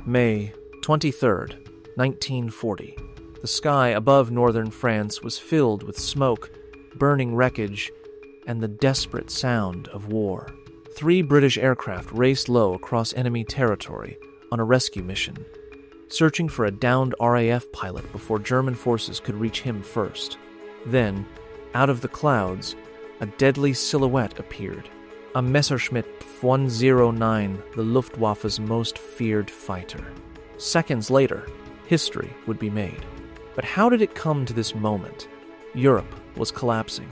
May 23rd, 1940. The sky above northern France was filled with smoke, burning wreckage, and the desperate sound of war. 3 British aircraft raced low across enemy territory on a rescue mission, searching for a downed RAF pilot before German forces could reach him first. Then, out of the clouds, a deadly silhouette appeared. A Messerschmitt Bf 109, the Luftwaffe's most feared fighter. Seconds later, history would be made. But how did it come to this moment? Europe was collapsing.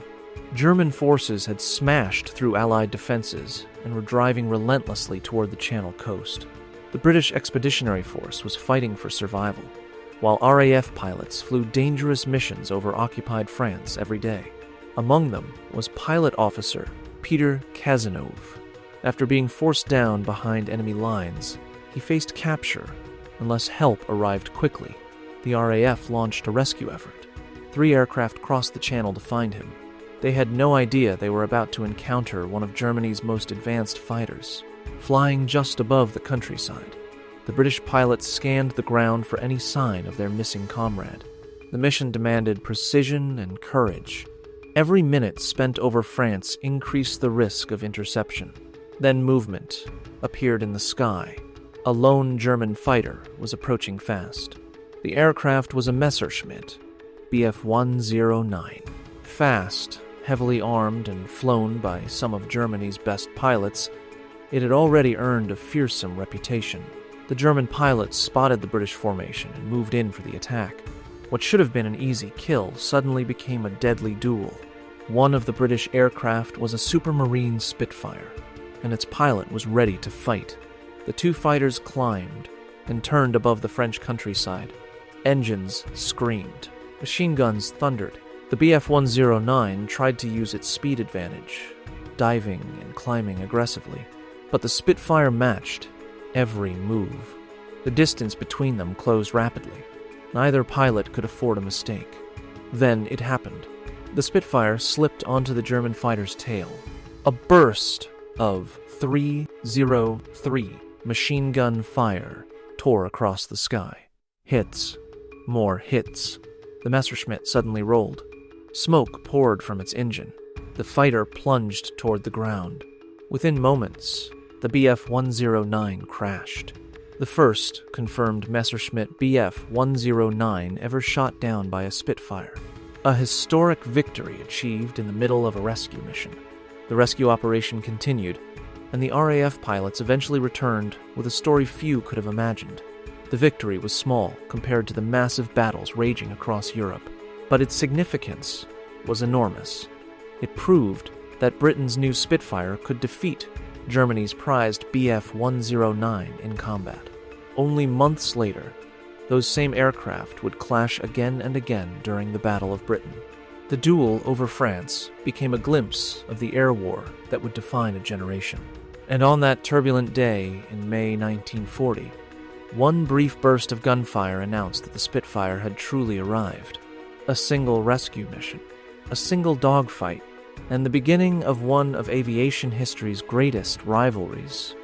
German forces had smashed through Allied defenses and were driving relentlessly toward the Channel coast. The British Expeditionary Force was fighting for survival, while RAF pilots flew dangerous missions over occupied France every day. Among them was pilot officer Peter Cazenove. After being forced down behind enemy lines, he faced capture unless help arrived quickly. The RAF launched a rescue effort. 3 aircraft crossed the channel to find him. They had no idea they were about to encounter one of Germany's most advanced fighters. Flying just above the countryside, the British pilots scanned the ground for any sign of their missing comrade. The mission demanded precision and courage. Every minute spent over France increased the risk of interception. Then movement appeared in the sky. A lone German fighter was approaching fast. The aircraft was a Messerschmitt Bf 109. Fast, heavily armed, and flown by some of Germany's best pilots, it had already earned a fearsome reputation. The German pilots spotted the British formation and moved in for the attack. What should have been an easy kill suddenly became a deadly duel. One of the British aircraft was a Supermarine Spitfire, and its pilot was ready to fight. The 2 fighters climbed and turned above the French countryside. Engines screamed. Machine guns thundered. The Bf 109 tried to use its speed advantage, diving and climbing aggressively. But the Spitfire matched every move. The distance between them closed rapidly. Neither pilot could afford a mistake. Then it happened. The Spitfire slipped onto the German fighter's tail. A burst of 303 machine gun fire tore across the sky. Hits. More hits. The Messerschmitt suddenly rolled. Smoke poured from its engine. The fighter plunged toward the ground. Within moments, the Bf 109 crashed. The first confirmed Messerschmitt Bf 109 ever shot down by a Spitfire. A historic victory achieved in the middle of a rescue mission. The rescue operation continued, and the RAF pilots eventually returned with a story few could have imagined. The victory was small compared to the massive battles raging across Europe, but its significance was enormous. It proved that Britain's new Spitfire could defeat Germany's prized Bf 109 in combat. Only months later, those same aircraft would clash again and again during the Battle of Britain. The duel over France became a glimpse of the air war that would define a generation. And on that turbulent day in May 1940, one brief burst of gunfire announced that the Spitfire had truly arrived. A single rescue mission, a single dogfight, and the beginning of one of aviation history's greatest rivalries